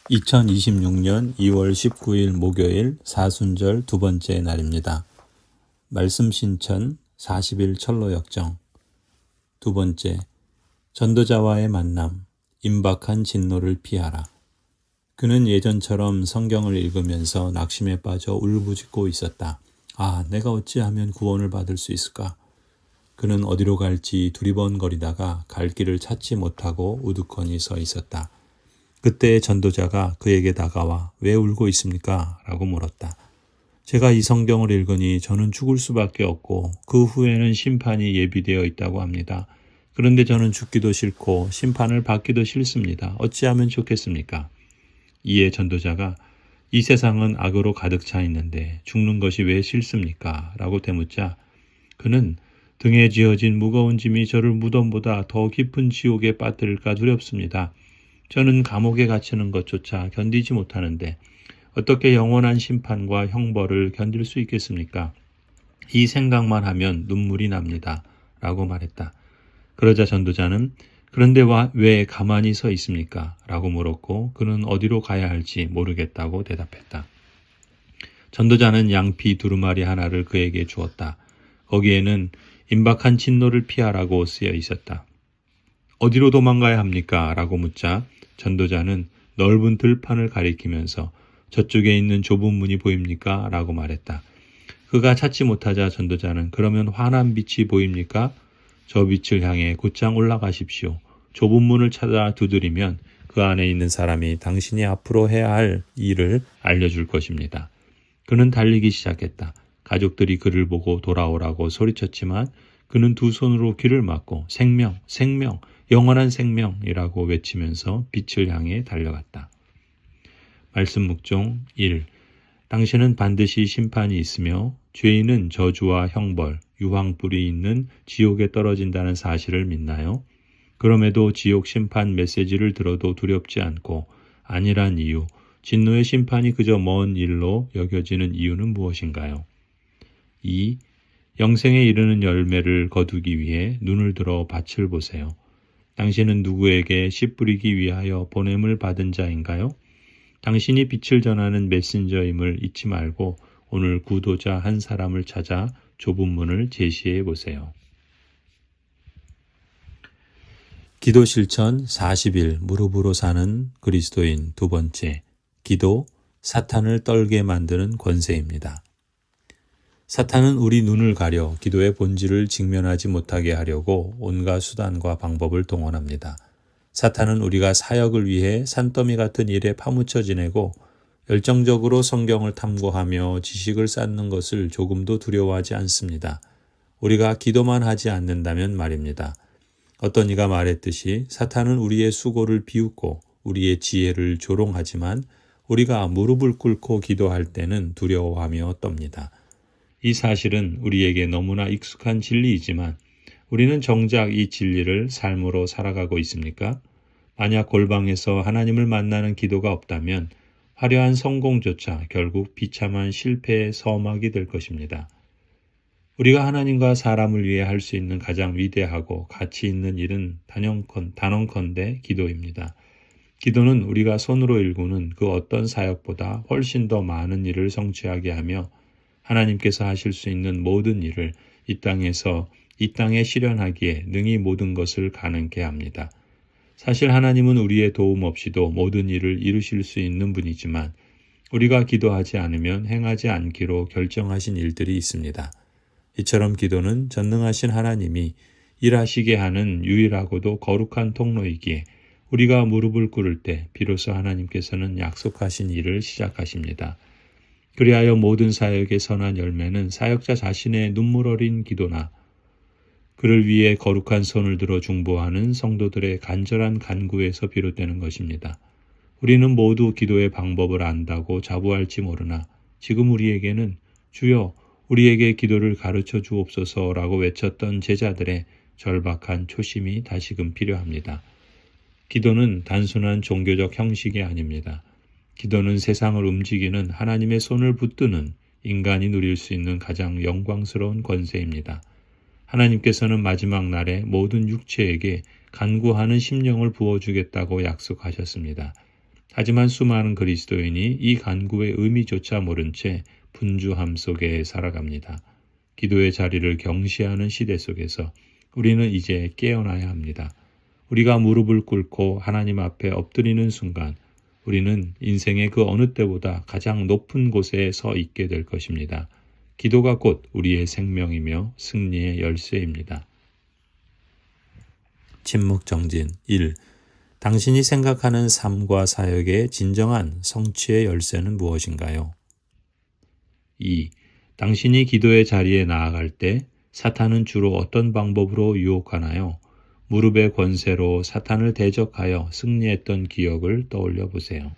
2026년 2월 19일 목요일 사순절 두 번째 날입니다. 말씀 신천 40일 철로 역정. 두 번째, 전도자와의 만남, 임박한 진노를 피하라. 그는 예전처럼 성경을 읽으면서 낙심에 빠져 울부짖고 있었다. 내가 어찌하면 구원을 받을 수 있을까? 그는 어디로 갈지 두리번거리다가 갈 길을 찾지 못하고 우두커니 서 있었다. 그때 전도자가 그에게 다가와 왜 울고 있습니까? 라고 물었다. 제가 이 성경을 읽으니 저는 죽을 수밖에 없고 그 후에는 심판이 예비되어 있다고 합니다. 그런데 저는 죽기도 싫고 심판을 받기도 싫습니다. 어찌하면 좋겠습니까? 이에 전도자가 이 세상은 악으로 가득 차 있는데 죽는 것이 왜 싫습니까? 라고 되묻자 그는 등에 지어진 무거운 짐이 저를 무덤보다 더 깊은 지옥에 빠뜨릴까 두렵습니다. 저는 감옥에 갇히는 것조차 견디지 못하는데 어떻게 영원한 심판과 형벌을 견딜 수 있겠습니까? 이 생각만 하면 눈물이 납니다. 라고 말했다. 그러자 전도자는 그런데 왜 가만히 서 있습니까? 라고 물었고 그는 어디로 가야 할지 모르겠다고 대답했다. 전도자는 양피 두루마리 하나를 그에게 주었다. 거기에는 임박한 진노를 피하라고 쓰여 있었다. 어디로 도망가야 합니까? 라고 묻자 전도자는 넓은 들판을 가리키면서 저쪽에 있는 좁은 문이 보입니까? 라고 말했다. 그가 찾지 못하자 전도자는 그러면 환한 빛이 보입니까? 저 빛을 향해 곧장 올라가십시오. 좁은 문을 찾아 두드리면 그 안에 있는 사람이 당신이 앞으로 해야 할 일을 알려줄 것입니다. 그는 달리기 시작했다. 가족들이 그를 보고 돌아오라고 소리쳤지만 그는 두 손으로 귀를 막고 생명, 생명, 영원한 생명이라고 외치면서 빛을 향해 달려갔다. 말씀 묵종 1. 당신은 반드시 심판이 있으며 죄인은 저주와 형벌, 유황불이 있는 지옥에 떨어진다는 사실을 믿나요? 그럼에도 지옥 심판 메시지를 들어도 두렵지 않고 아니란 이유, 진노의 심판이 그저 먼 일로 여겨지는 이유는 무엇인가요? 2. 영생에 이르는 열매를 거두기 위해 눈을 들어 밭을 보세요. 당신은 누구에게 씨 뿌리기 위하여 보냄을 받은 자인가요? 당신이 빛을 전하는 메신저임을 잊지 말고 오늘 구도자 한 사람을 찾아 좁은 문을 제시해 보세요. 기도 실천 40일 무릎으로 사는 그리스도인 두 번째, 기도, 사탄을 떨게 만드는 권세입니다. 사탄은 우리 눈을 가려 기도의 본질을 직면하지 못하게 하려고 온갖 수단과 방법을 동원합니다. 사탄은 우리가 사역을 위해 산더미 같은 일에 파묻혀 지내고 열정적으로 성경을 탐구하며 지식을 쌓는 것을 조금도 두려워하지 않습니다. 우리가 기도만 하지 않는다면 말입니다. 어떤 이가 말했듯이 사탄은 우리의 수고를 비웃고 우리의 지혜를 조롱하지만 우리가 무릎을 꿇고 기도할 때는 두려워하며 떱니다. 이 사실은 우리에게 너무나 익숙한 진리이지만 우리는 정작 이 진리를 삶으로 살아가고 있습니까? 만약 골방에서 하나님을 만나는 기도가 없다면 화려한 성공조차 결국 비참한 실패의 서막이 될 것입니다. 우리가 하나님과 사람을 위해 할 수 있는 가장 위대하고 가치 있는 일은 단언컨대 기도입니다. 기도는 우리가 손으로 일구는 그 어떤 사역보다 훨씬 더 많은 일을 성취하게 하며 하나님께서 하실 수 있는 모든 일을 이 땅에 실현하기에 능히 모든 것을 가능케 합니다. 사실 하나님은 우리의 도움 없이도 모든 일을 이루실 수 있는 분이지만 우리가 기도하지 않으면 행하지 않기로 결정하신 일들이 있습니다. 이처럼 기도는 전능하신 하나님이 일하시게 하는 유일하고도 거룩한 통로이기에 우리가 무릎을 꿇을 때 비로소 하나님께서는 약속하신 일을 시작하십니다. 그리하여 모든 사역의 선한 열매는 사역자 자신의 눈물 어린 기도나 그를 위해 거룩한 손을 들어 중보하는 성도들의 간절한 간구에서 비롯되는 것입니다. 우리는 모두 기도의 방법을 안다고 자부할지 모르나 지금 우리에게는 주여 우리에게 기도를 가르쳐 주옵소서라고 외쳤던 제자들의 절박한 초심이 다시금 필요합니다. 기도는 단순한 종교적 형식이 아닙니다. 기도는 세상을 움직이는 하나님의 손을 붙드는 인간이 누릴 수 있는 가장 영광스러운 권세입니다. 하나님께서는 마지막 날에 모든 육체에게 간구하는 심령을 부어주겠다고 약속하셨습니다. 하지만 수많은 그리스도인이 이 간구의 의미조차 모른 채 분주함 속에 살아갑니다. 기도의 자리를 경시하는 시대 속에서 우리는 이제 깨어나야 합니다. 우리가 무릎을 꿇고 하나님 앞에 엎드리는 순간 우리는 인생의 그 어느 때보다 가장 높은 곳에 서 있게 될 것입니다. 기도가 곧 우리의 생명이며 승리의 열쇠입니다. 침묵 정진 1. 당신이 생각하는 삶과 사역의 진정한 성취의 열쇠는 무엇인가요? 2. 당신이 기도의 자리에 나아갈 때 사탄은 주로 어떤 방법으로 유혹하나요? 무릎의 권세로 사탄을 대적하여 승리했던 기억을 떠올려 보세요.